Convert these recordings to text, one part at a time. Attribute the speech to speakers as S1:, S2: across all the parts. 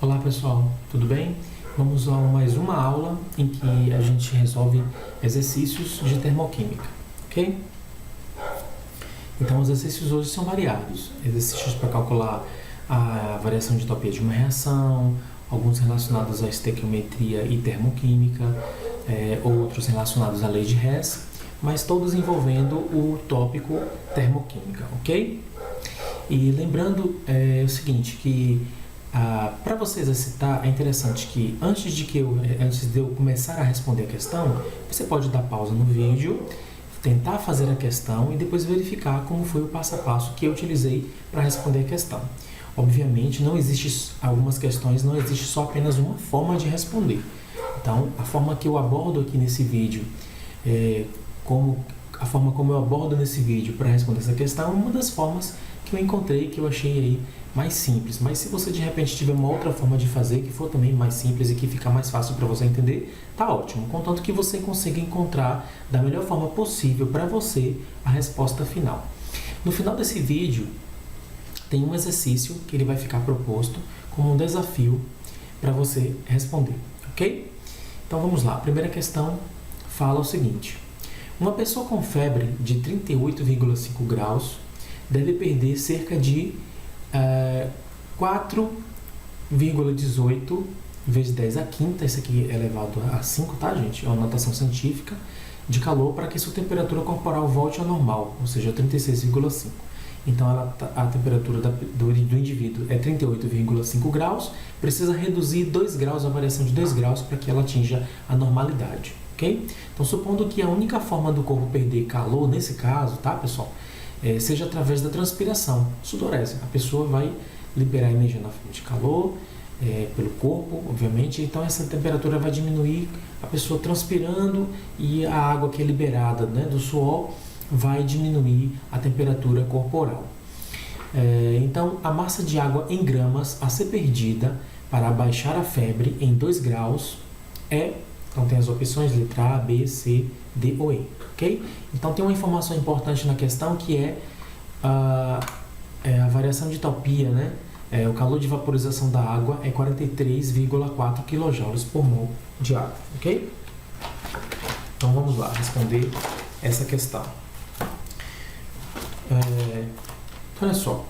S1: Olá pessoal, tudo bem? Vamos a mais uma aula em que a gente resolve exercícios de termoquímica, ok? Então os exercícios hoje são variados, exercícios para calcular a variação de entropia de uma reação, alguns relacionados à estequiometria e termoquímica, outros relacionados à lei de Hess, mas todos envolvendo o tópico termoquímica, ok? E lembrando o seguinte, que para você exercitar, é interessante que antes de eu começar a responder a questão, você pode dar pausa no vídeo, tentar fazer a questão e depois verificar como foi o passo a passo que eu utilizei para responder a questão. Obviamente, algumas questões não existe só apenas uma forma de responder. Então, a forma que eu abordo aqui nesse vídeo, a forma como eu abordo nesse vídeo para responder essa questão é uma das formas que eu encontrei, que eu achei aí mais simples. Mas se você de repente tiver uma outra forma de fazer que for também mais simples e que fica mais fácil para você entender, tá ótimo. Contanto que você consiga encontrar da melhor forma possível para você a resposta final. No final desse vídeo tem um exercício que ele vai ficar proposto como um desafio para você responder, ok? Então vamos lá. A primeira questão fala o seguinte: uma pessoa com febre de 38,5 graus deve perder cerca de 4,18 vezes 10 a quinta, isso aqui é elevado a 5, tá, gente? É uma notação científica, de calor para que sua temperatura corporal volte ao normal, ou seja, 36,5. Então, a temperatura do indivíduo é 38,5 graus, precisa reduzir 2 graus, a variação de 2 graus, para que ela atinja a normalidade, ok? Então, supondo que a única forma do corpo perder calor, nesse caso, tá, pessoal? Seja através da transpiração, sudorese. A pessoa vai liberar energia na forma de calor, pelo corpo, obviamente, então essa temperatura vai diminuir, a pessoa transpirando e a água que é liberada, né, do suor vai diminuir a temperatura corporal. Então, a massa de água em gramas a ser perdida para abaixar a febre em 2 graus então tem as opções letra A, B, C, D ou E, ok? Então tem uma informação importante na questão que é a variação de entalpia, né? O calor de vaporização da água é 43,4 kJ por mol de água, ok? Então vamos lá responder essa questão. Olha só.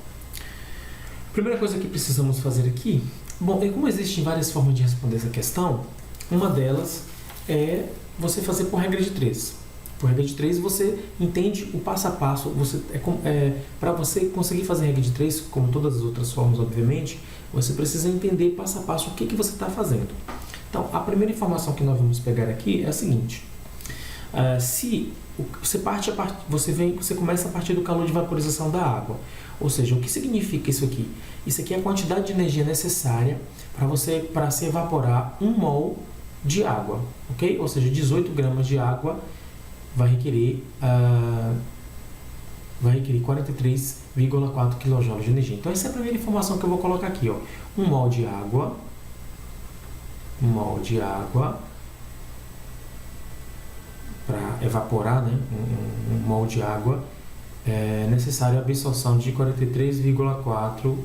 S1: Primeira coisa que precisamos fazer aqui, como existem várias formas de responder essa questão, uma delas é você fazer por regra de 3. Por regra de 3, você entende o passo a passo. Para você conseguir fazer regra de 3, como todas as outras formas, obviamente, você precisa entender passo a passo o que você está fazendo. Então, a primeira informação que nós vamos pegar aqui é a seguinte. Você começa a partir do calor de vaporização da água. Ou seja, o que significa isso aqui? Isso aqui é a quantidade de energia necessária para se evaporar 1 mol de água, ok? Ou seja, 18 gramas de água vai requerer 43,4 kJ de energia. Então, essa é a primeira informação que eu vou colocar aqui, ó. 1 mol de água para evaporar, né? 1 mol de água é necessário a absorção de 43,4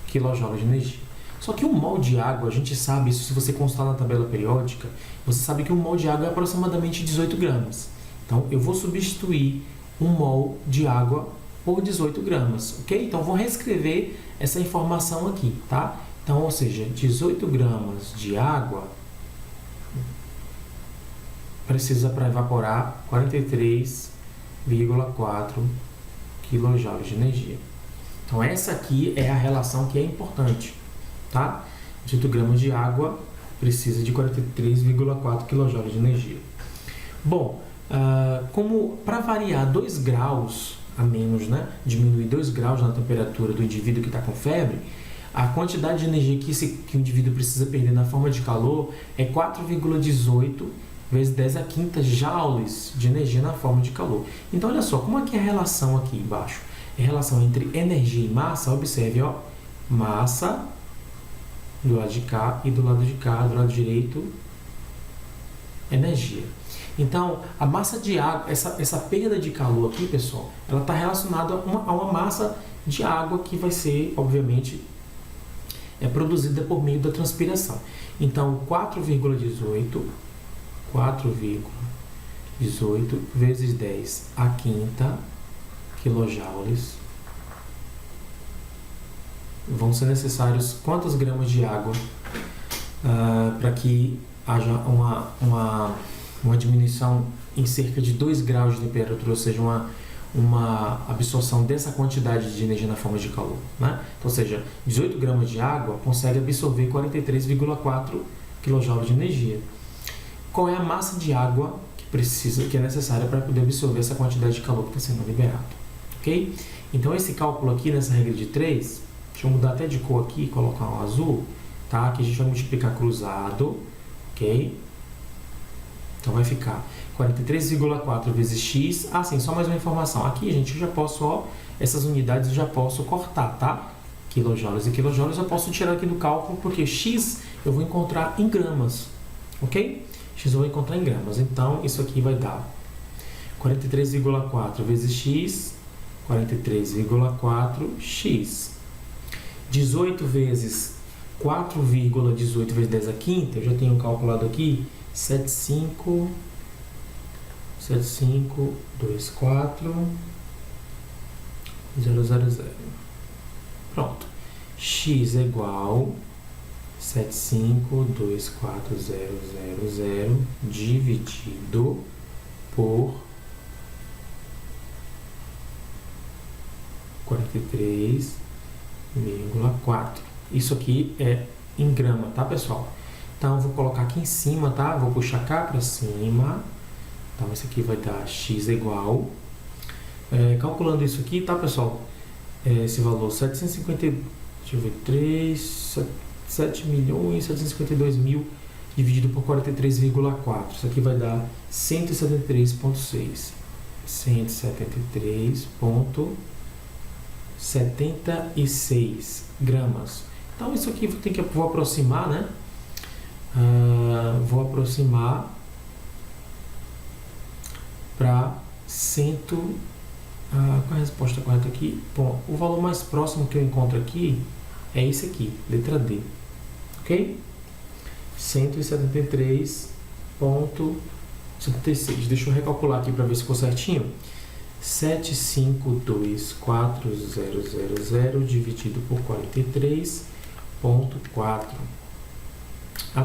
S1: kJ de energia. Só que 1 mol de água, a gente sabe isso, se você constar na tabela periódica, você sabe que 1 mol de água é aproximadamente 18 gramas. Então, eu vou substituir 1 mol de água por 18 gramas, ok? Então, vou reescrever essa informação aqui, tá? Então, ou seja, 18 gramas de água precisa para evaporar 43,4 kJ de energia. Então, essa aqui é a relação que é importante, tá? 18 gramas de água precisa de 43,4 kJ de energia. Bom, como para variar 2 graus a menos, né? Diminuir 2 graus na temperatura do indivíduo que está com febre, a quantidade de energia que o indivíduo precisa perder na forma de calor é 4,18 vezes 10 a quinta joules de energia na forma de calor. Então, olha só, como é que é a relação aqui embaixo? É a relação entre energia e massa. Observe, ó, massa do lado de cá e do lado de cá, do lado direito, energia. Então, a massa de água, essa perda de calor aqui, pessoal, ela está relacionada a uma massa de água que vai ser, obviamente, é produzida por meio da transpiração. Então, 4,18 vezes 10 a quinta quilojoules vão ser necessários quantos gramas de água para que haja uma diminuição em cerca de 2 graus de temperatura, ou seja, uma absorção dessa quantidade de energia na forma de calor, né? Então, ou seja, 18 gramas de água consegue absorver 43,4 kJ de energia. Qual é a massa de água que é necessária para poder absorver essa quantidade de calor que está sendo liberado? Ok? Então, esse cálculo aqui nessa regra de 3, deixa eu mudar até de cor aqui e colocar um azul, tá? Que a gente vai multiplicar cruzado, ok? Então, vai ficar 43,4 vezes x. Sim, só mais uma informação. Aqui, gente, eu já posso, essas unidades eu já posso cortar, tá? Quilojoules e quilojoules eu posso tirar aqui do cálculo, porque x eu vou encontrar em gramas, ok? X eu vou encontrar em gramas. Então, isso aqui vai dar 43,4 vezes x, 43,4x. 18 vezes 4,18 vezes 10 a quinta, eu já tenho calculado aqui, 7524000. Pronto. X é igual 7524000 dividido por 43,4. Isso aqui é em grama, tá, pessoal? Então, eu vou colocar aqui em cima, tá? Vou puxar cá para cima. Então, isso aqui vai dar x igual. Calculando isso aqui, tá, pessoal? Esse valor, 7.752.000 dividido por 43,4. Isso aqui vai dar 173,6. 173,76 gramas. Então, isso aqui vou aproximar, né? Vou aproximar para 100. Qual é a resposta correta aqui? Bom, o valor mais próximo que eu encontro aqui é esse aqui, letra D. Ok? 173,76. Deixa eu recalcular aqui para ver se ficou certinho. 7524000 dividido por 43,4.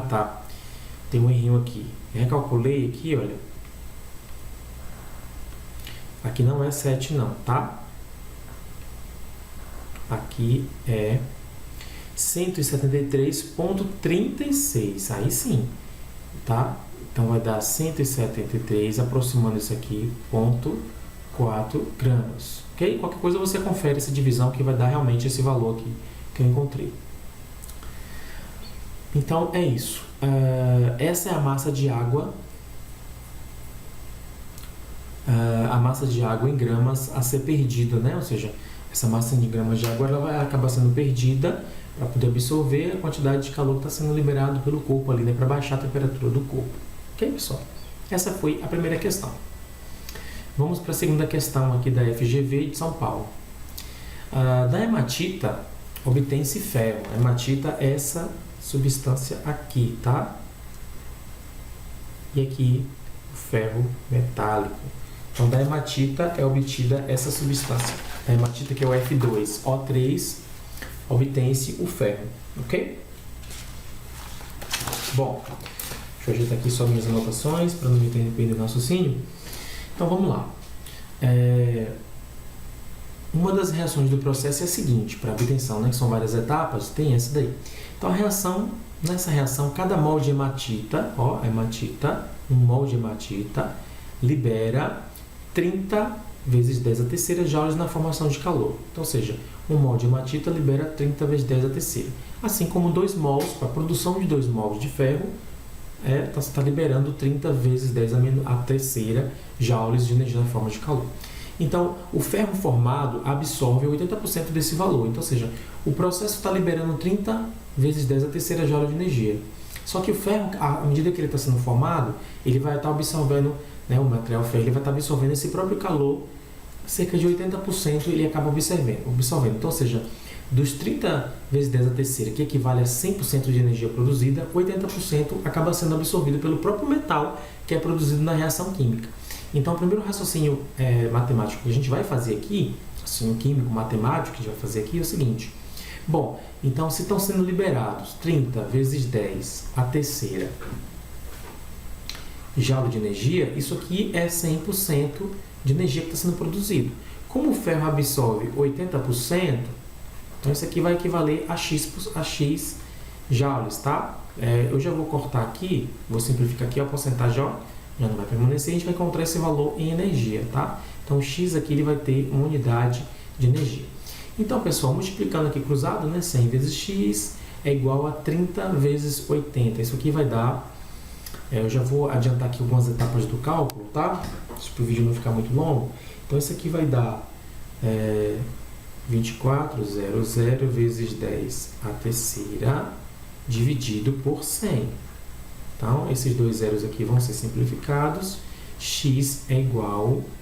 S1: Tá. Tem um errinho aqui. Recalculei aqui, olha. Aqui não é 7 não, tá? Aqui é 173,36. Aí sim, tá? Então vai dar 173, aproximando isso aqui, 0,4 gramas. Ok? Qualquer coisa você confere essa divisão que vai dar realmente esse valor aqui que eu encontrei. Então é isso. Essa é a massa de água. A massa de água em gramas a ser perdida, né? Ou seja, essa massa de gramas de água ela vai acabar sendo perdida para poder absorver a quantidade de calor que está sendo liberado pelo corpo ali, né? Para baixar a temperatura do corpo. Ok, pessoal? Essa foi a primeira questão. Vamos para a segunda questão aqui da FGV de São Paulo. Da hematita obtém-se ferro. A hematita é essa substância aqui, tá? E aqui o ferro metálico. Então, da hematita é obtida essa substância. A hematita, que é o F2O3, obtém-se o ferro, ok? Bom, deixa eu ajeitar aqui só minhas anotações para não me perder o raciocínio. Então, vamos lá. Uma das reações do processo é a seguinte, para a obtenção, né, que são várias etapas, tem essa daí. Então, nessa reação, cada mol de hematita, um mol de hematita, libera 30 vezes 10 a terceira joules na formação de calor. Então, ou seja, um mol de hematita libera 30 vezes 10 a terceira. Assim como 2 mols, para a produção de 2 mols de ferro, está liberando 30 vezes 10 a terceira joules de energia na forma de calor. Então, o ferro formado absorve 80% desse valor. Então, ou seja, o processo está liberando 30 vezes 10 a terceira joule de energia. Só que o ferro, à medida que ele está sendo formado, ele vai estar absorvendo, né, o material ferro, ele vai estar absorvendo esse próprio calor, cerca de 80% ele acaba absorvendo. Então, ou seja, Dos 30 vezes 10 a terceira, que equivale a 100% de energia produzida, 80% acaba sendo absorvido pelo próprio metal que é produzido na reação química. Então, o primeiro raciocínio matemático que a gente vai fazer aqui, raciocínio químico, matemático que a gente vai fazer aqui é o seguinte. Bom, então se estão sendo liberados 30 vezes 10 a terceira joule de energia, isso aqui é 100% de energia que está sendo produzido. Como o ferro absorve 80%, então isso aqui vai equivaler a X joules, tá? Eu já vou cortar aqui, vou simplificar aqui, a porcentagem já não vai permanecer, a gente vai encontrar esse valor em energia, tá? Então, X aqui ele vai ter uma unidade de energia. Então, pessoal, multiplicando aqui cruzado, né, 100 vezes X é igual a 30 vezes 80. Isso aqui vai dar... eu já vou adiantar aqui algumas etapas do cálculo, tá? Para o vídeo não ficar muito longo. Então, isso aqui vai dar 2400 vezes 10 a terceira dividido por 100. Então, esses dois zeros aqui vão ser simplificados. X é igual a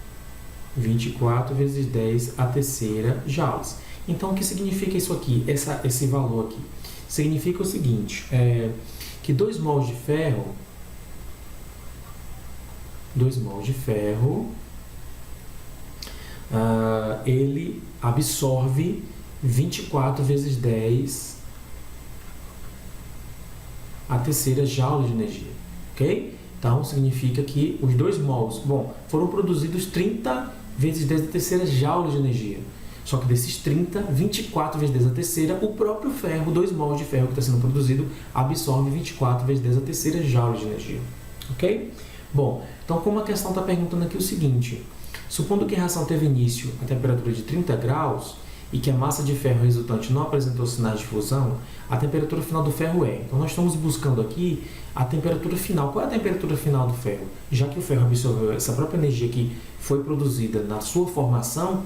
S1: 24 vezes 10 a terceira joules. Então, o que significa isso aqui? Esse valor aqui? Significa o seguinte, que 2 mols de ferro, ele absorve 24 vezes 10 a terceira joule de energia, ok? Então, significa que os 2 mols, foram produzidos 30 vezes 10 a terceira joule de energia. Só que desses 30, 24 vezes 10 a terceira, o próprio ferro, 2 mols de ferro que está sendo produzido, absorve 24 vezes 10 a terceira joule de energia, ok? Bom, então como a questão está perguntando aqui o seguinte, supondo que a reação teve início a temperatura de 30 graus e que a massa de ferro resultante não apresentou sinais de fusão, a temperatura final do ferro é. Então, nós estamos buscando aqui a temperatura final. Qual é a temperatura final do ferro? Já que o ferro absorveu essa própria energia que foi produzida na sua formação,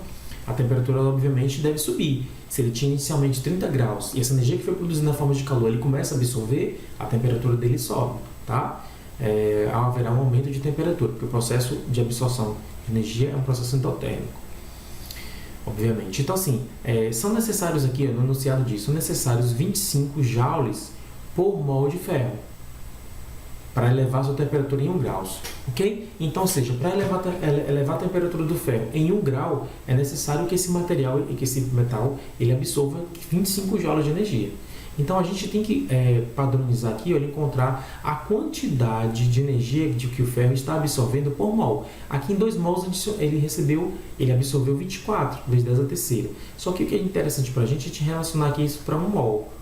S1: a temperatura, obviamente, deve subir. Se ele tinha inicialmente 30 graus e essa energia que foi produzida na forma de calor, ele começa a absorver, a temperatura dele sobe, tá? Haverá um aumento de temperatura, porque o processo de absorção de energia é um processo endotérmico. Obviamente. Então, assim, são necessários aqui, no enunciado disso, são necessários 25 joules por mol de ferro para elevar a sua temperatura em 1 grau, ok? Então, ou seja, para elevar a temperatura do ferro em 1 grau, é necessário que esse material e que esse metal ele absorva 25 joules de energia. Então, a gente tem que padronizar aqui, encontrar a quantidade de energia que o ferro está absorvendo por mol. Aqui em 2 mols ele absorveu 24 vezes 10 a terceira. Só que o que é interessante para a gente relacionar aqui isso para 1 mol.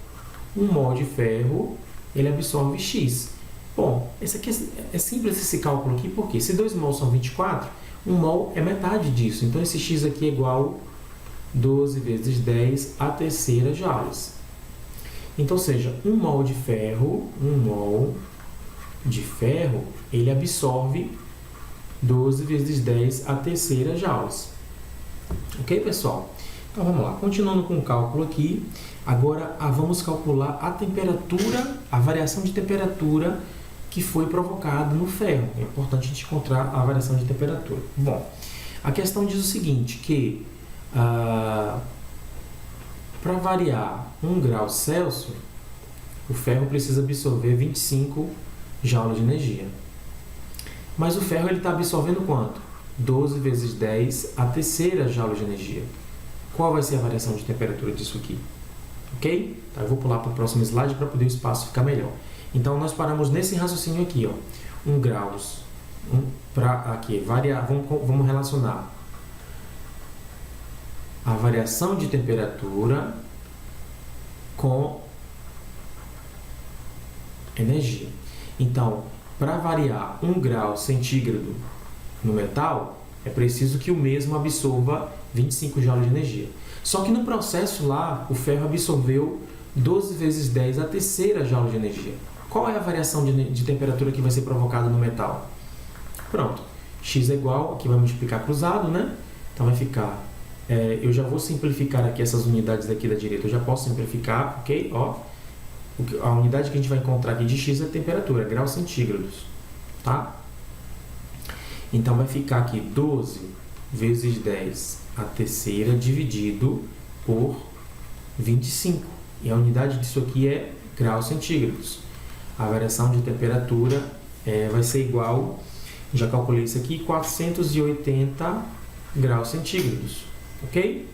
S1: 1 mol de ferro, ele absorve X. Bom, esse aqui é simples esse cálculo aqui, porque se 2 mols são 24, 1 mol é metade disso. Então, esse X aqui é igual a 12 vezes 10 a terceira joules. Então, seja, 1 mol de ferro, ele absorve 12 vezes 10 a terceira joules. Ok, pessoal? Então, vamos lá. Continuando com o cálculo aqui. Agora, vamos calcular a temperatura, a variação de temperatura que foi provocada no ferro. É importante a gente encontrar a variação de temperatura. Bom, a questão diz o seguinte, que... para variar 1 grau Celsius, o ferro precisa absorver 25 joules de energia. Mas o ferro está absorvendo quanto? 12 vezes 10 a terceira joule de energia. Qual vai ser a variação de temperatura disso aqui? Ok? Tá, eu vou pular para o próximo slide para poder o espaço ficar melhor. Então, nós paramos nesse raciocínio aqui, 1 grau. Vamos relacionar a variação de temperatura com energia. Então, para variar 1 grau centígrado no metal, é preciso que o mesmo absorva 25 joules de energia. Só que no processo lá, o ferro absorveu 12 vezes 10 a terceira joule de energia. Qual é a variação de temperatura que vai ser provocada no metal? Pronto. X é igual, aqui vai multiplicar cruzado, né? Então, vai ficar... eu já vou simplificar aqui essas unidades daqui da direita. Eu já posso simplificar, ok? A unidade que a gente vai encontrar aqui de X é a temperatura, graus centígrados, tá? Então, vai ficar aqui 12 vezes 10 a terceira dividido por 25. E a unidade disso aqui é graus centígrados. A variação de temperatura vai ser igual, já calculei isso aqui, 480 graus centígrados. Ok?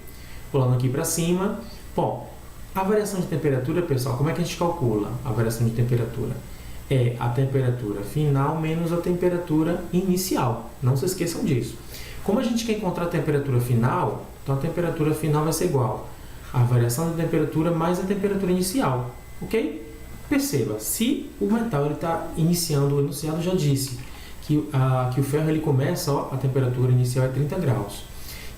S1: Pulando aqui para cima. Bom, a variação de temperatura, pessoal, como é que a gente calcula a variação de temperatura? É a temperatura final menos a temperatura inicial. Não se esqueçam disso. Como a gente quer encontrar a temperatura final, então a temperatura final vai ser igual a variação de temperatura mais a temperatura inicial. Ok? Perceba, se o metal está iniciando, o enunciado já disse que o ferro ele começa, a temperatura inicial é 30 graus.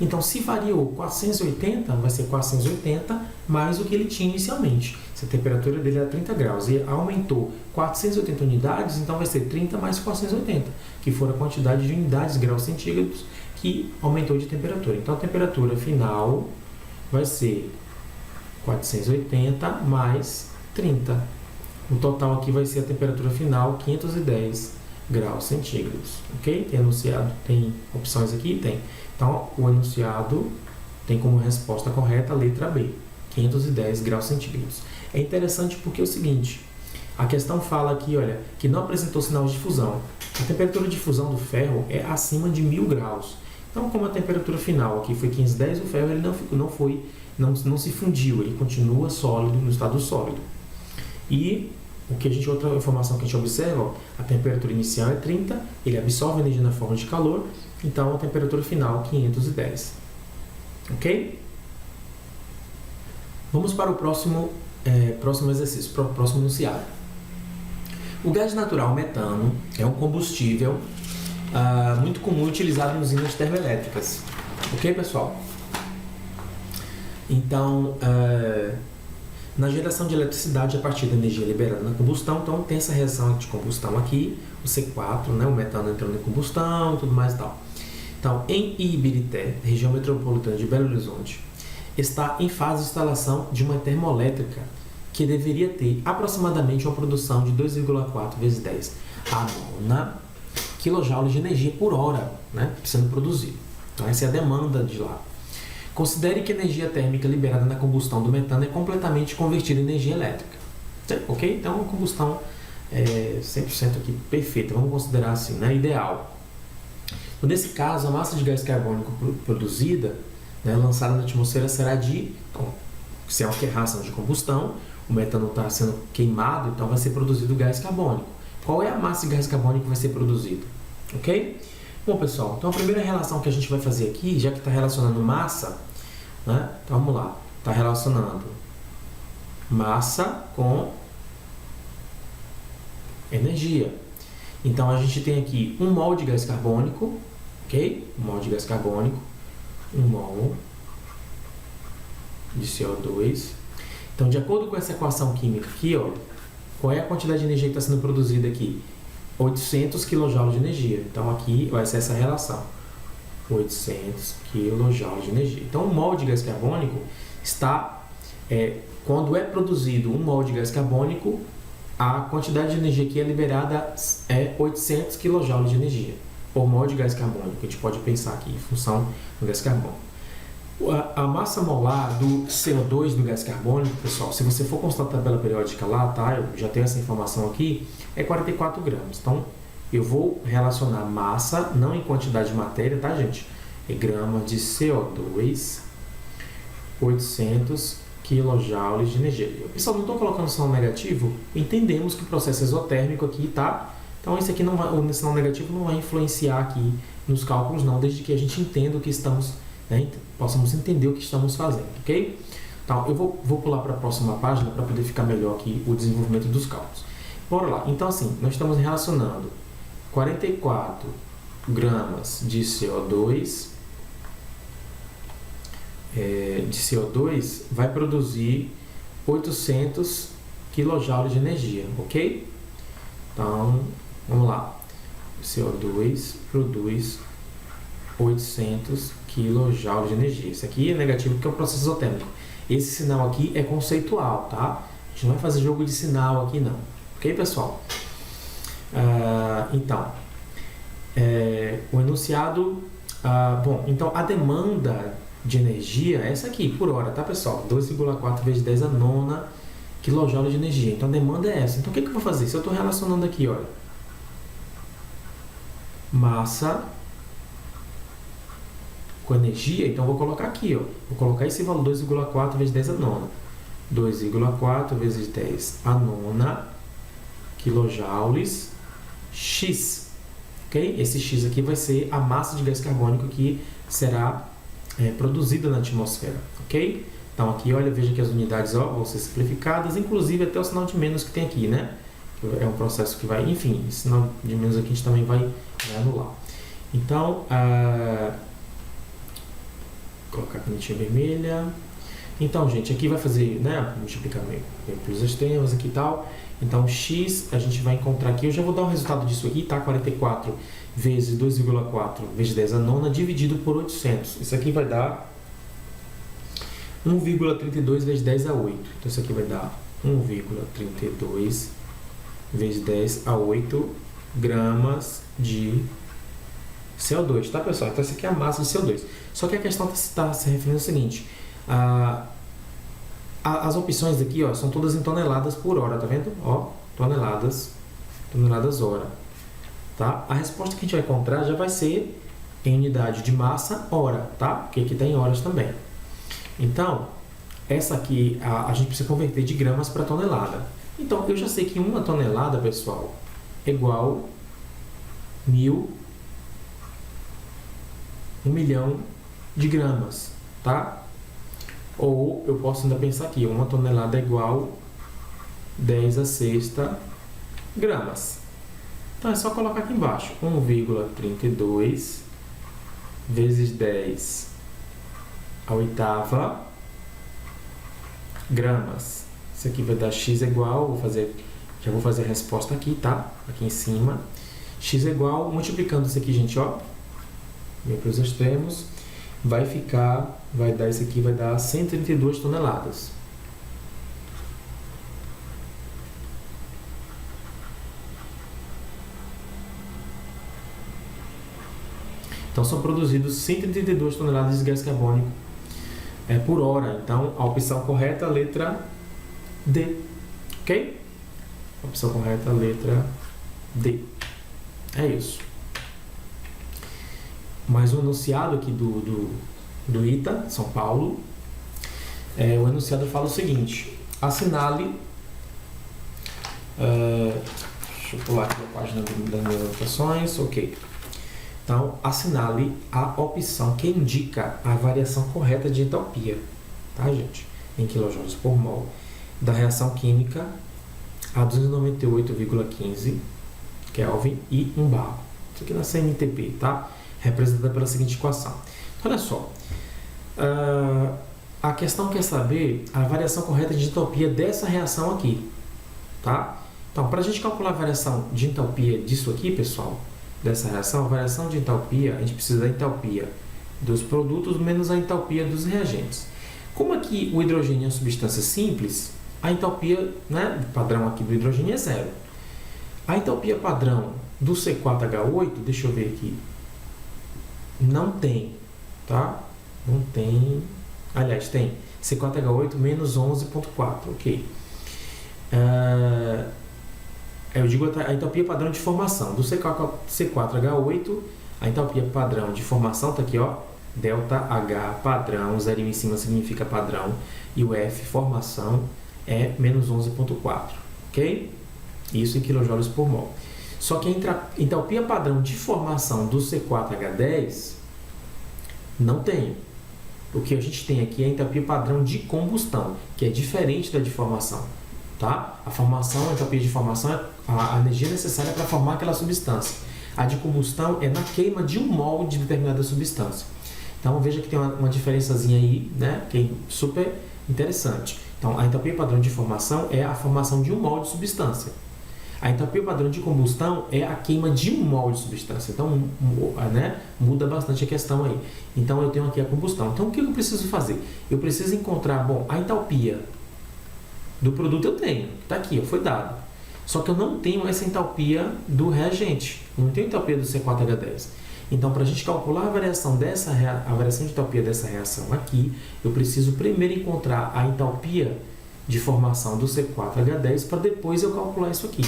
S1: Então, se variou 480, vai ser 480 mais o que ele tinha inicialmente. Se a temperatura dele era 30 graus e aumentou 480 unidades, então vai ser 30 mais 480, que for a quantidade de unidades graus centígrados que aumentou de temperatura. Então, a temperatura final vai ser 480 mais 30. O total aqui vai ser a temperatura final 510 graus centígrados. Ok? Tem enunciado, tem opções aqui? Tem. Então, o enunciado tem como resposta correta a letra B, 510 graus centígrados. É interessante porque é o seguinte, a questão fala aqui, olha, que não apresentou sinais de fusão. A temperatura de fusão do ferro é acima de 1000 graus. Então, como a temperatura final aqui foi 510, o ferro ele não se fundiu, ele continua sólido, no estado sólido. E outra informação que a gente observa, ó, a temperatura inicial é 30, ele absorve energia na forma de calor, então a temperatura final 510. Ok? Vamos para o próximo exercício, para o próximo enunciado. O gás natural metano é um combustível muito comum utilizado em usinas termoelétricas. Ok, pessoal? Então, na geração de eletricidade a partir da energia liberada na combustão, então tem essa reação de combustão aqui, o C4, né, o metano entrando em combustão, tudo mais e tal. Então, em Ibirité, região metropolitana de Belo Horizonte, está em fase de instalação de uma termoelétrica que deveria ter aproximadamente uma produção de 2,4 vezes 10 a nona kJ de energia por hora, né, sendo produzido. Então, essa é a demanda de lá. Considere que a energia térmica liberada na combustão do metano é completamente convertida em energia elétrica. Ok? Então, a combustão é 100% aqui perfeita. Vamos considerar assim, né? Ideal. Então, nesse caso, a massa de gás carbônico produzida, né, lançada na atmosfera será se é uma reação de combustão, o metano está sendo queimado, então vai ser produzido gás carbônico. Qual é a massa de gás carbônico que vai ser produzido? Ok? Bom, pessoal, então a primeira relação que a gente vai fazer aqui, já que está relacionando massa, né? Então vamos lá, está relacionando massa com energia. Então a gente tem aqui 1 mol de gás carbônico, ok? 1 mol de gás carbônico, 1 mol de CO2. Então, de acordo com essa equação química aqui, olha, qual é a quantidade de energia que está sendo produzida aqui? 800 kJ de energia. Então, aqui vai ser essa relação. 800 kJ de energia. Então, 1 mol de gás carbônico está... quando é produzido 1 mol de gás carbônico, a quantidade de energia que é liberada é 800 kJ de energia. Por mol de gás carbônico. A gente pode pensar aqui em função do gás carbônico. A massa molar do CO2 do gás carbônico, pessoal, se você for constatar a tabela periódica lá, tá? Eu já tenho essa informação aqui, é 44 gramas. Então, eu vou relacionar massa, não em quantidade de matéria, tá, gente? É grama de CO2, 800 kJ de energia. Pessoal, não estou colocando sinal negativo, entendemos que o processo exotérmico aqui, tá? Então, esse aqui o sinal negativo não vai influenciar aqui nos cálculos, não, desde que a gente entenda o que estamos... possamos entender o que estamos fazendo, ok? Então, eu vou pular para a próxima página para poder ficar melhor aqui o desenvolvimento dos cálculos. Bora lá. Então, assim, nós estamos relacionando 44 gramas de CO2 vai produzir 800 kJ de energia, ok? Então, vamos lá. O CO2 produz 800 kJ de energia. Isso aqui é negativo porque é um processo isotérmico. Esse sinal aqui é conceitual, tá? A gente não vai fazer jogo de sinal aqui, não. Ok, pessoal? Então, o enunciado... bom, então a demanda de energia é essa aqui, por hora, tá, pessoal? 2,4 vezes 10 a nona kJ de energia. Então, a demanda é essa. Então, o que eu vou fazer? Se eu estou relacionando aqui, olha, massa com energia, então, eu vou colocar aqui, ó. Vou colocar esse valor, 2,4 vezes 10 a nona. 2,4 vezes 10 a nona kilojoules X. Ok? Esse X aqui vai ser a massa de gás carbônico que será produzida na atmosfera. Ok? Então, aqui, olha, veja que as unidades vão ser simplificadas, inclusive até o sinal de menos que tem aqui, né? É um processo que vai, enfim, esse sinal de menos aqui a gente também vai anular. Então, colocar a canetinha vermelha. Então, gente, aqui vai fazer, né, multiplicar pelos extremos aqui e tal. Então, x a gente vai encontrar aqui, eu já vou dar o resultado disso aqui, tá? 44 vezes 2,4 vezes 10 a nona dividido por 800. Isso aqui vai dar 1,32 vezes 10 a 8. Então, isso aqui vai dar 1,32 vezes 10 a 8 gramas de CO2, tá, pessoal? Então, essa aqui é a massa de CO2. Só que a questão está se referindo ao seguinte: as opções aqui, ó, são todas em toneladas por hora, tá vendo? Ó, toneladas hora, tá? A resposta que a gente vai encontrar já vai ser em unidade de massa hora, tá? Porque aqui tem horas também. Então, essa aqui, a gente precisa converter de gramas para tonelada. Então, eu já sei que uma tonelada, pessoal, é igual 1 milhão de gramas, tá? Ou eu posso ainda pensar aqui, uma tonelada é igual 10 a sexta gramas. Então, é só colocar aqui embaixo, 1,32 vezes 10 a oitava gramas. Isso aqui vai dar x igual, já vou fazer a resposta aqui, tá? Aqui em cima. X é igual, multiplicando isso aqui, gente, ó, vem para os extremos, vai dar isso aqui, vai dar 132 toneladas. Então, são produzidos 132 toneladas de gás carbônico por hora. Então, a opção correta é a letra D. Ok? A opção correta é a letra D. É isso. Mais um enunciado aqui do ITA, São Paulo. O enunciado fala o seguinte: assinale. Deixa eu pular aqui a página das minhas anotações. Ok. Então, assinale a opção que indica a variação correta de entalpia, tá, gente? Em quilojoules por mol da reação química a 298,15 Kelvin e 1 bar. Isso aqui na CMTP, tá? Representada pela seguinte equação. Então, olha só. A questão quer saber a variação correta de entalpia dessa reação aqui, tá? Então, para a gente calcular a variação de entalpia disso aqui, pessoal, dessa reação, a variação de entalpia, a gente precisa da entalpia dos produtos menos a entalpia dos reagentes. Como aqui o hidrogênio é uma substância simples, a entalpia, né, padrão aqui do hidrogênio é zero. A entalpia padrão do C4H8, deixa eu ver aqui, não tem, tá? Não tem, aliás, tem C4H8 menos 11,4, ok. Eu digo a entalpia padrão de formação do C4H8, a entalpia padrão de formação está aqui, ó, delta H padrão, zero em cima significa padrão, e o F, formação, é menos 11,4, ok? Isso em quilojoules por mol. Só que a entalpia padrão de formação do C4H10 não tem. O que a gente tem aqui é a entalpia padrão de combustão, que é diferente da de formação. Tá? A entalpia de formação é a energia necessária para formar aquela substância. A de combustão é na queima de um mol de determinada substância. Então, veja que tem uma diferençazinha aí, né, que é super interessante. Então, a entalpia padrão de formação é a formação de um mol de substância. A entalpia padrão de combustão é a queima de um mol de substância. Então, né, muda bastante a questão aí. Então, eu tenho aqui a combustão. Então, o que eu preciso fazer? Eu preciso encontrar, a entalpia do produto eu tenho, está aqui, foi dado. Só que eu não tenho essa entalpia do reagente, eu não tenho entalpia do C4H10. Então, para a gente calcular a variação de entalpia dessa reação aqui, eu preciso primeiro encontrar a entalpia de formação do C4H10 para depois eu calcular isso aqui.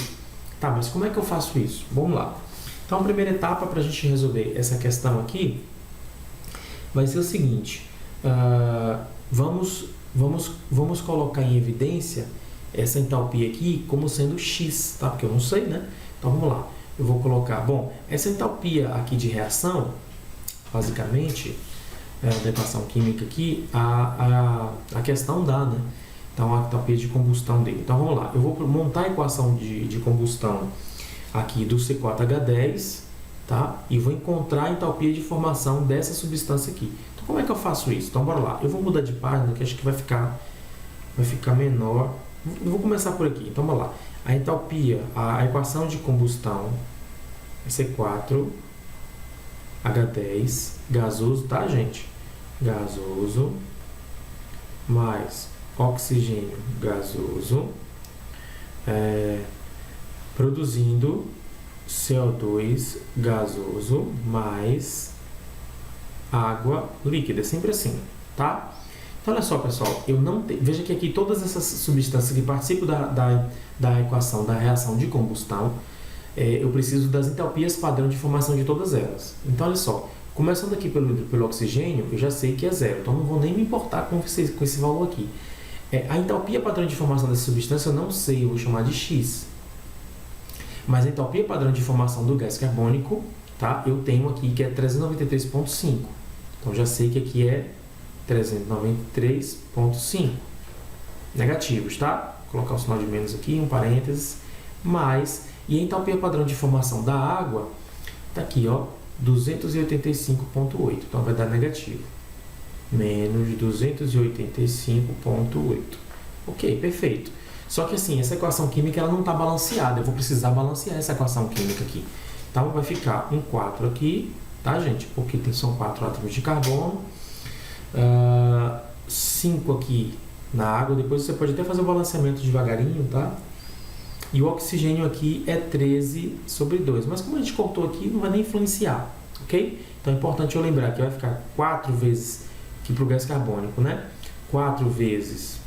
S1: Tá, mas como é que eu faço isso? Vamos lá. Então, a primeira etapa para a gente resolver essa questão aqui vai ser o seguinte. Vamos colocar em evidência essa entalpia aqui como sendo X, tá? Porque eu não sei, né? Então, vamos lá. Eu vou colocar, bom, essa entalpia aqui de reação, basicamente, da equação química aqui, a questão dá, né? Então, a entalpia de combustão dele. Então, vamos lá. Eu vou montar a equação de combustão aqui do C4H10, tá? E vou encontrar a entalpia de formação dessa substância aqui. Então, como é que eu faço isso? Então, bora lá. Eu vou mudar de página, que acho que vai ficar menor. Eu vou começar por aqui. Então, vamos lá. A entalpia, a equação de combustão é C4H10 gasoso, tá, gente? Gasoso mais oxigênio gasoso produzindo CO2 gasoso mais água líquida. É sempre assim, tá? Então, olha só, pessoal, veja que aqui todas essas substâncias que participam da equação da reação de combustão, eu preciso das entalpias padrão de formação de todas elas. Então, olha só, começando aqui pelo oxigênio, eu já sei que é zero, então não vou nem me importar com esse valor aqui. A entalpia padrão de formação dessa substância eu não sei, eu vou chamar de X. Mas a entalpia padrão de formação do gás carbônico, tá? Eu tenho aqui que é 393,5. Então, já sei que aqui é 393,5 negativos, tá? Vou colocar o sinal de menos aqui, um parênteses, mais, e a entalpia padrão de formação da água tá aqui, ó, 285,8, então vai dar negativo, menos 285,8. Ok, perfeito. Só que assim, essa equação química ela não está balanceada, eu vou precisar balancear essa equação química aqui. Então, vai ficar um 4 aqui, tá, gente? Porque são 4 átomos de carbono. 5 aqui na água, depois você pode até fazer o balanceamento devagarinho, tá? E o oxigênio aqui é 13/2, mas como a gente cortou aqui, não vai nem influenciar, ok? Então é importante eu lembrar que vai ficar 4 vezes aqui para o gás carbônico, né? 4 vezes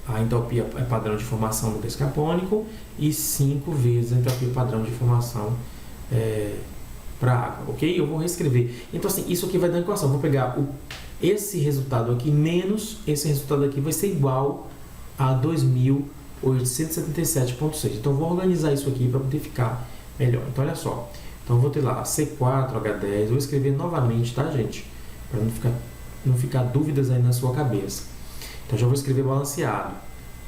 S1: a entropia padrão de formação do gás carbônico e 5 vezes a entropia padrão de formação para a água, ok? Eu vou reescrever. Então, assim, isso aqui vai dar uma equação. Vou pegar esse resultado aqui menos esse resultado aqui vai ser igual a 2.877,6. Então, eu vou organizar isso aqui para poder ficar melhor. Então, olha só. Então, eu vou ter lá C4H10. Vou escrever novamente, tá, gente? Para não ficar dúvidas aí na sua cabeça. Então, já vou escrever balanceado.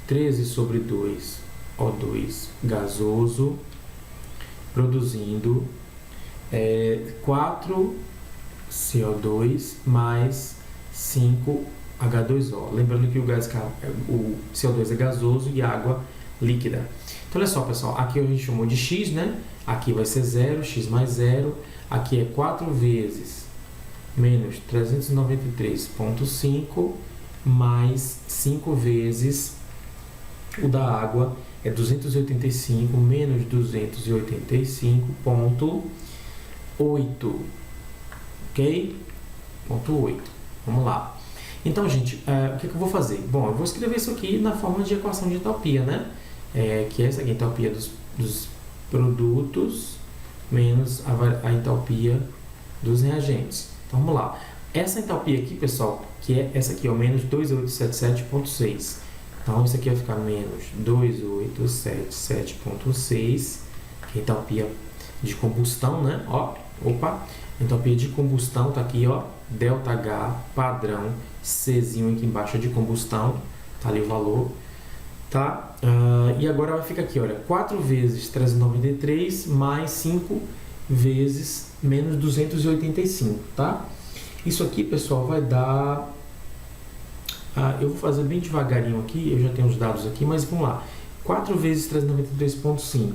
S1: 13/2 O2 gasoso produzindo 4 CO2 mais 5 H2O. Lembrando que o CO2 é gasoso e água líquida. Então, olha só, pessoal. Aqui a gente chamou de X, né? Aqui vai ser 0, X mais 0. Aqui é 4 vezes menos 393,5 mais 5 vezes o da água é 285 menos 285,8, ok? Ponto 8. Vamos lá. Então, gente, o que eu vou fazer? Bom, eu vou escrever isso aqui na forma de equação de entalpia, né? Que é essa aqui, a entalpia dos produtos menos a entalpia dos reagentes. Então, vamos lá. Essa entalpia aqui, pessoal, que é essa aqui, ó, menos 2877,6. Então, isso aqui vai ficar menos 2877,6, que é a entalpia de combustão, né? Ó, opa, a entalpia de combustão tá aqui, ó, ΔH padrão, Czinho aqui embaixo de combustão, tá ali o valor, tá? E agora vai ficar aqui, olha, 4 vezes 393 mais 5 vezes menos 285, tá? Isso aqui, pessoal, vai dar... eu vou fazer bem devagarinho aqui, eu já tenho os dados aqui, mas vamos lá. 4 vezes 393,5.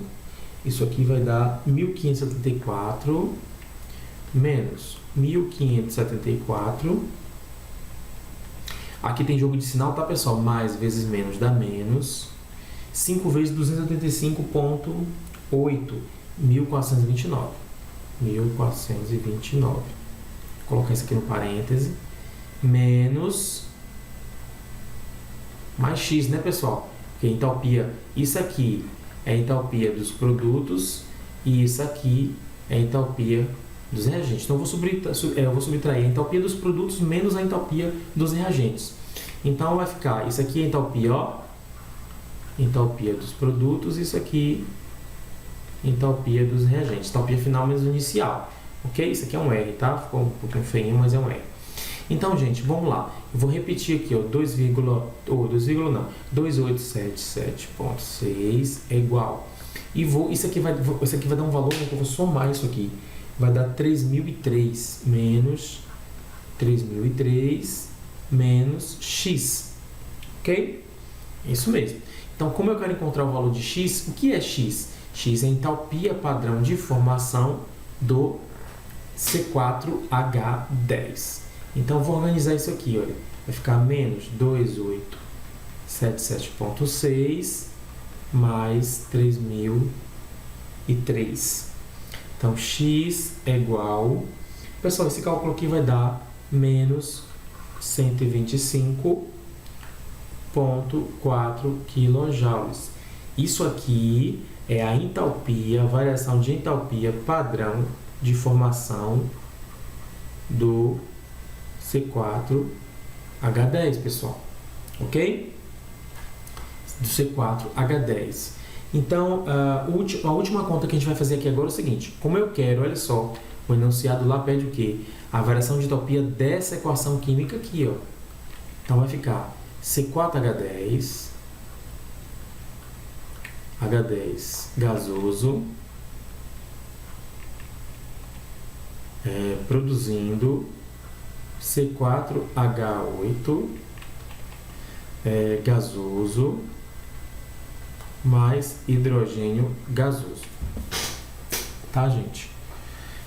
S1: Isso aqui vai dar 1.574 menos 1.574. Aqui tem jogo de sinal, tá, pessoal? Mais vezes menos dá menos. 5 vezes 285,8. 1.429. 1429. Vou colocar isso aqui no parêntese. Menos mais X, né, pessoal? Porque entalpia, isso aqui é a entalpia dos produtos e isso aqui é a entalpia dos reagentes. Então, eu vou subtrair a entalpia dos produtos menos a entalpia dos reagentes. Então, vai ficar, isso aqui é a entalpia, ó, entalpia dos produtos, isso aqui, entalpia dos reagentes. Entalpia final menos inicial, ok? Isso aqui é um R, tá? Ficou um pouquinho feinho, mas é um R. Então, gente, vamos lá. Eu vou repetir aqui, ó, 2877.6 é igual. E isso aqui vai dar um valor, né, que eu vou somar isso aqui. Vai dar 3003 menos X. Ok? Isso mesmo. Então, como eu quero encontrar o valor de X, o que é X? X é a entalpia padrão de formação do C4H10. Então, eu vou organizar isso aqui, olha. Vai ficar menos 2877.6 mais 3003. Então, X é igual... Pessoal, esse cálculo aqui vai dar menos 125,4 kJ. Isso aqui é a entalpia, a variação de entalpia padrão de formação do C4H10, pessoal. Ok? Do C4H10. Então, a última conta que a gente vai fazer aqui agora é o seguinte. Como eu quero, olha só, o enunciado lá pede o quê? A variação de entalpia dessa equação química aqui, ó. Então, vai ficar C4H10, H10 gasoso, produzindo C4H8 gasoso mais hidrogênio gasoso. Tá, gente?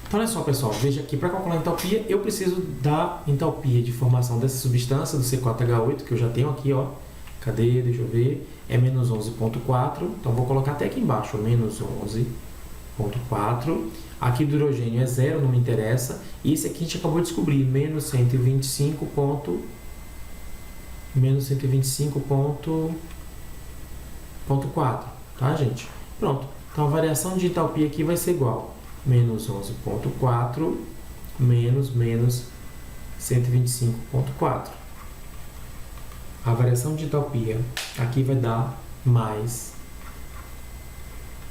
S1: Então, olha só, pessoal. Veja aqui, para calcular a entalpia, eu preciso da entalpia de formação dessa substância, do C4H8, que eu já tenho aqui, ó. Cadê? Deixa eu ver. É menos 11,4. Então, vou colocar até aqui embaixo, menos 11,4. Aqui do hidrogênio é zero, não me interessa. E esse aqui a gente acabou de descobrir, menos 125,4. Tá, gente? Pronto. Então, a variação de entalpia aqui vai ser igual menos 11,4 menos 125,4. A variação de entalpia aqui vai dar mais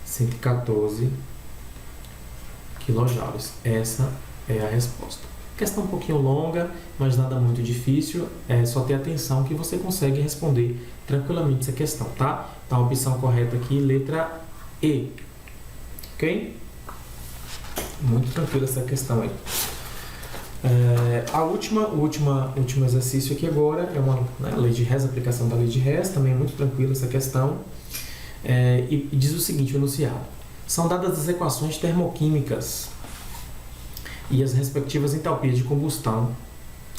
S1: 114 kJ. Essa é a resposta. Questão um pouquinho longa, mas nada muito difícil. É só ter atenção que você consegue responder tranquilamente essa questão, tá? Então, a opção correta aqui, letra E. Ok? Muito tranquila essa questão aí. O último exercício aqui agora é uma lei de Hess, aplicação da lei de Hess, também muito tranquila essa questão. E diz o seguinte, o enunciado. São dadas as equações termoquímicas e as respectivas entalpias de combustão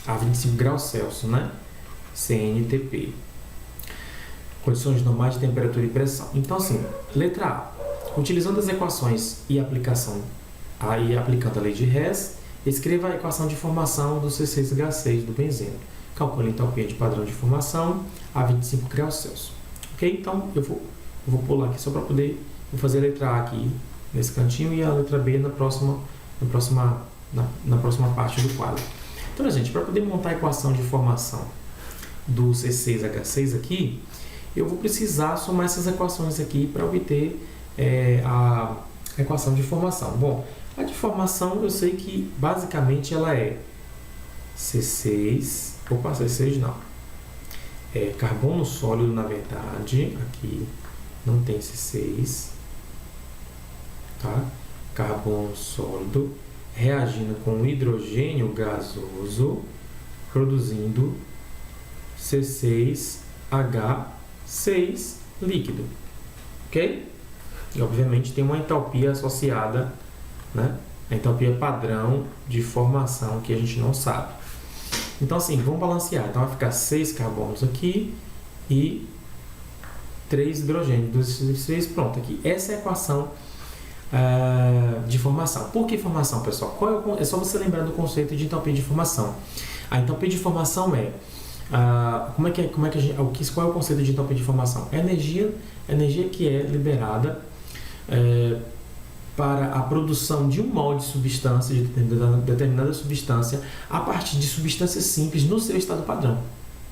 S1: a 25 graus Celsius, né? CNTP. Condições normais de temperatura e pressão. Então, assim, letra A. Utilizando as equações e aplicando a lei de Hess, escreva a equação de formação do C6H6 do benzeno. Calcule a entalpia de padrão de formação a 25 graus Celsius. Ok? Então, eu vou pular aqui só para poder... Vou fazer a letra A aqui nesse cantinho e a letra B na próxima parte do quadro. Então, gente, para poder montar a equação de formação do C6H6 aqui, eu vou precisar somar essas equações aqui para obter a equação de formação. Bom, a de formação eu sei que basicamente ela é C6 não. É carbono sólido, na verdade, aqui não tem C6, tá? Carbono sólido reagindo com hidrogênio gasoso, produzindo C6H6 líquido, ok? E obviamente tem uma entalpia associada, né? A entalpia padrão de formação que a gente não sabe. Então, assim, vamos balancear. Então, vai ficar 6 carbonos aqui e 3 hidrogênios. 2, 6, pronto. Aqui. Essa é a equação de formação. Por que formação, pessoal? É só você lembrar do conceito de entropia de formação. A entropia de formação qual é o conceito de entropia de formação? É energia que é liberada para a produção de um molde de substância, de determinada substância, a partir de substâncias simples no seu estado padrão.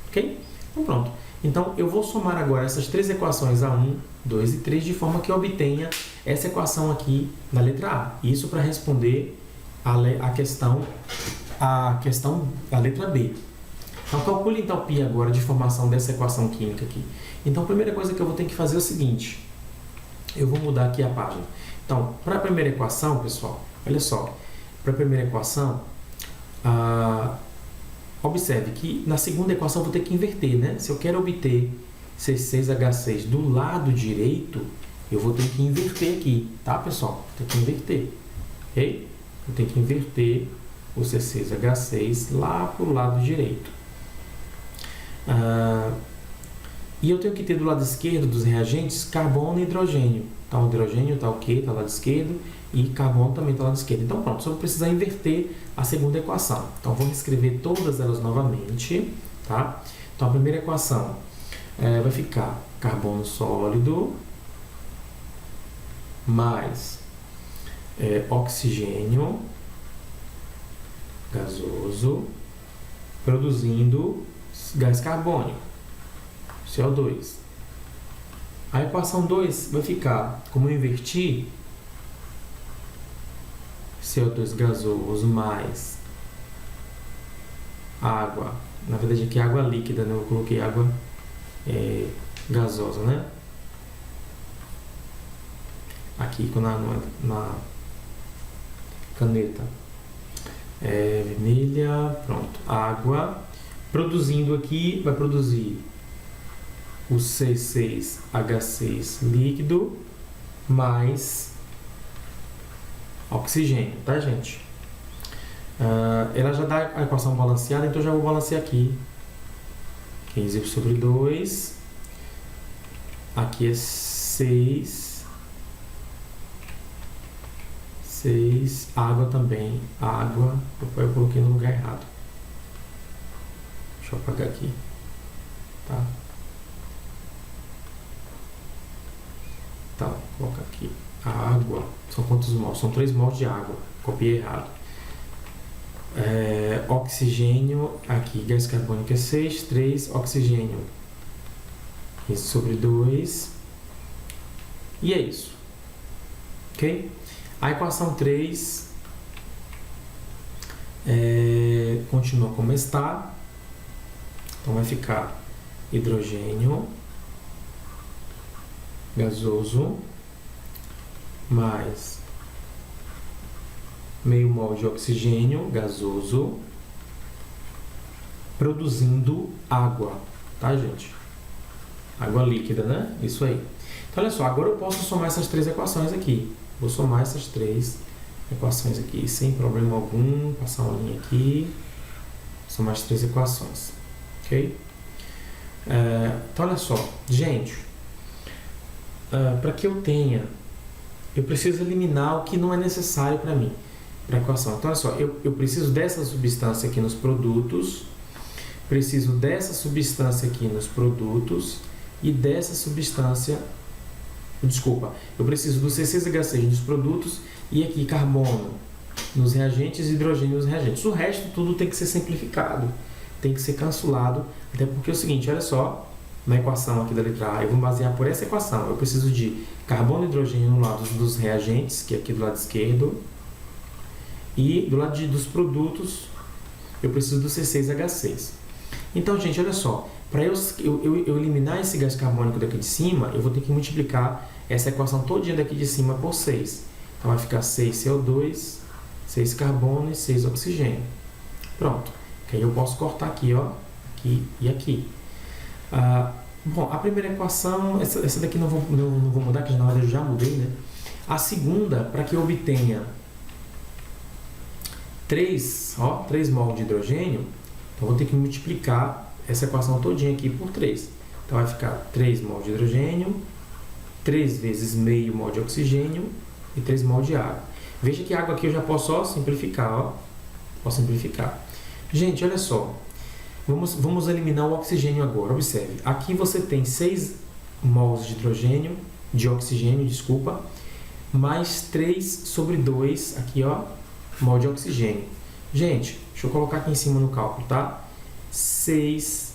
S1: Ok? Então pronto. Então eu vou somar agora essas três equações, A1, 2 e 3, de forma que eu obtenha essa equação aqui na letra A. Isso para responder a questão da letra B. Então calcule a entalpia agora de formação dessa equação química aqui. Então a primeira coisa que eu vou ter que fazer é o seguinte. Eu vou mudar aqui a página. Então, para a primeira equação, pessoal, olha só. Para a primeira equação, observe que na segunda equação eu vou ter que inverter, né? Se eu quero obter C6H6 do lado direito, eu vou ter que inverter aqui, tá, pessoal? Vou ter que inverter, ok? Eu tenho que inverter o C6H6 lá para o lado direito. E eu tenho que ter do lado esquerdo dos reagentes carbono e hidrogênio. Então, o hidrogênio está ok, está do lado esquerdo, e carbono também está do lado esquerdo. Então, pronto, só vou precisar inverter a segunda equação. Então, vou escrever todas elas novamente, tá? Então, a primeira equação vai ficar carbono sólido mais oxigênio gasoso produzindo gás carbônico, CO2. A equação 2 vai ficar, como eu inverti, CO2 gasoso mais água. Na verdade aqui é água líquida, né? Eu coloquei água gasosa, né? Aqui na caneta vermelha, pronto. Água produzindo aqui, vai produzir o C6H6 líquido mais oxigênio, tá, gente? Ela já dá a equação balanceada, então eu já vou balancear aqui. 15/2. Aqui é 6. Água também. Água. Eu coloquei no lugar errado. Deixa eu apagar aqui. Tá? Então, coloca aqui. A água. São quantos mols? São 3 mols de água. Copiei errado. Oxigênio. Aqui, gás carbônico é 6. 3. Oxigênio. 15/2. E é isso. Ok? A equação 3 continua como está. Então vai ficar hidrogênio gasoso mais meio mol de oxigênio gasoso produzindo água, tá, gente? Água líquida, né? Isso aí. Então, olha só, agora eu posso somar essas três equações aqui. Vou somar essas três equações aqui sem problema algum. Passar uma linha aqui. Somar as três equações. Ok? Então, olha só. Gente, para que eu tenha, eu preciso eliminar o que não é necessário para mim, para a equação. Então, olha só. Eu preciso dessa substância aqui nos produtos. Preciso dessa substância aqui nos produtos. E dessa substância... Desculpa, eu preciso do C6H6 nos produtos e aqui carbono nos reagentes e hidrogênio nos reagentes. O resto tudo tem que ser simplificado, tem que ser cancelado, até porque é o seguinte, olha só, na equação aqui da letra A, eu vou basear por essa equação. Eu preciso de carbono e hidrogênio no lado dos reagentes, que é aqui do lado esquerdo, e do lado dos produtos, eu preciso do C6H6. Então, gente, olha só, para eu eliminar esse gás carbônico daqui de cima, eu vou ter que multiplicar essa equação todinha daqui de cima por 6. Então, vai ficar 6 CO2, 6 carbono e 6 oxigênio. Pronto. Que aí eu posso cortar aqui, ó, aqui e aqui. Bom, a primeira equação, essa daqui não vou mudar, que na verdade eu já mudei, né? A segunda, para que eu obtenha 3 mol de hidrogênio, então vou ter que multiplicar essa equação todinha aqui por 3. Então vai ficar 3 mol de hidrogênio, 3 vezes meio mol de oxigênio, e 3 mol de água. Veja que a água aqui eu já posso só simplificar, ó. Posso simplificar. Gente, olha só. Vamos eliminar o oxigênio agora. Observe. Aqui você tem 6 mols de oxigênio, desculpa, mais 3 sobre 2, aqui, ó, mol de oxigênio. Gente, deixa eu colocar aqui em cima no cálculo, tá? 6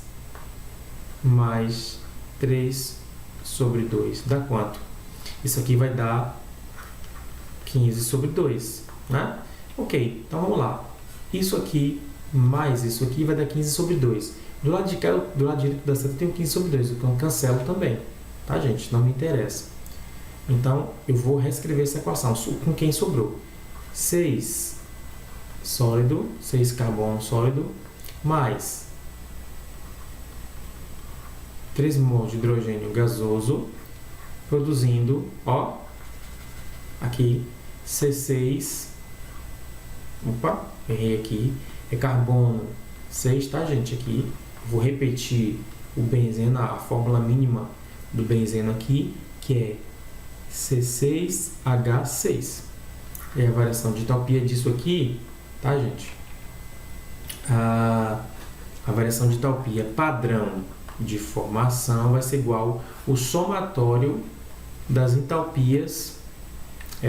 S1: mais 3 sobre 2, dá quanto? Isso aqui vai dar 15 sobre 2, né? Ok, então vamos lá. Isso aqui mais isso aqui vai dar 15 sobre 2. Do lado direito da seta tem o 15 sobre 2, então eu cancelo também, tá, gente? Não me interessa. Então, eu vou reescrever essa equação com quem sobrou. 6 sólido, 6 carbono sólido, mais 3 mol de hidrogênio gasoso, produzindo, ó, aqui, C6, opa, errei aqui, é carbono 6, tá, gente, aqui, vou repetir o benzeno, a fórmula mínima do benzeno aqui, que é C6H6. E a variação de entalpia disso aqui, tá, gente? A variação de entalpia padrão de formação vai ser igual o somatório das entalpias,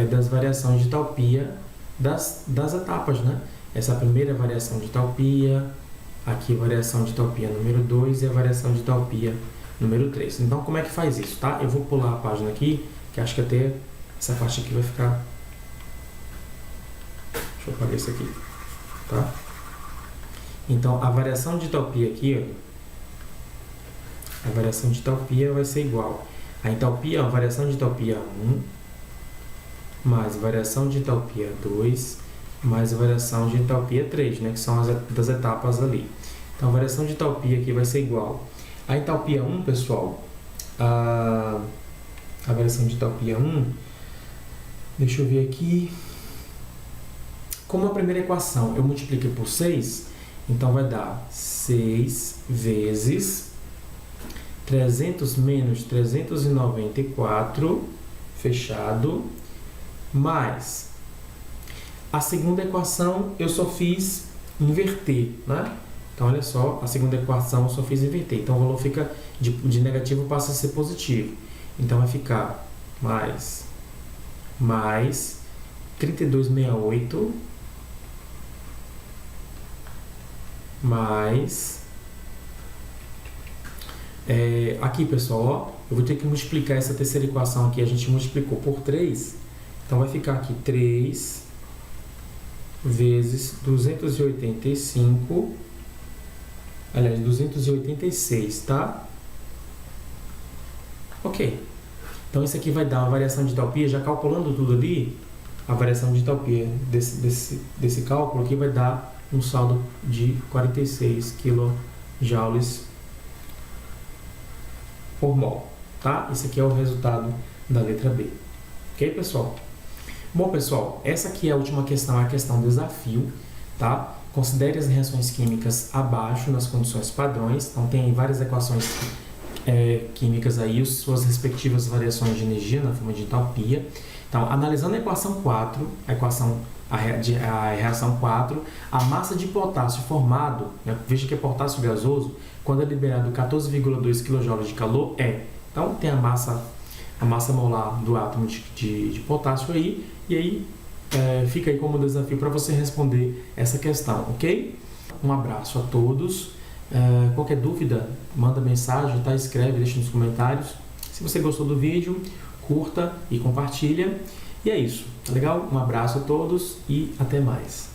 S1: das variações de entalpia das etapas, né? Essa primeira variação de entalpia, aqui a variação de entalpia número 2 e a variação de entalpia número 3. Então, como é que faz isso, tá? Eu vou pular a página aqui, que acho que até essa parte aqui vai ficar... Deixa eu apagar isso aqui, tá? Então, a variação de entalpia aqui, ó, a variação de entalpia vai ser igual a entalpia, a variação de entalpia 1, mais variação de entalpia 2, mais a variação de entalpia 3, né, que são as das etapas ali. Então, a variação de entalpia aqui vai ser igual a entalpia 1, pessoal, a variação de entalpia 1, deixa eu ver aqui, como a primeira equação eu multipliquei por 6, então vai dar 6 vezes 300 menos 394, fechado, mais a segunda equação eu só fiz inverter, né? Então, olha só, a segunda equação eu só fiz inverter. Então, o valor fica de negativo passa a ser positivo. Então, vai ficar mais 3268 mais... aqui, pessoal, ó, eu vou ter que multiplicar essa terceira equação aqui. A gente multiplicou por 3. Então, vai ficar aqui 3 vezes 285, aliás, 286, tá? Ok. Então, isso aqui vai dar uma variação de entalpia, já calculando tudo ali, a variação de entalpia desse cálculo aqui vai dar um saldo de 46 kJ por mol, tá? Esse aqui é o resultado da letra B. Ok, pessoal? Bom, pessoal, essa aqui é a última questão, a questão desafio, tá? Considere as reações químicas abaixo nas condições padrões. Então, tem várias equações químicas aí, suas respectivas variações de energia na forma de entalpia. Então, analisando a equação 4, a reação 4, a massa de potássio formado, né, veja que é potássio gasoso, quando é liberado 14,2 kJ de calor, então tem a massa molar do átomo de potássio aí, e aí fica aí como desafio para você responder essa questão, ok? Um abraço a todos. Qualquer dúvida, manda mensagem, tá? Escreve, deixa nos comentários. Se você gostou do vídeo, curta e compartilha. E é isso, tá legal? Um abraço a todos e até mais.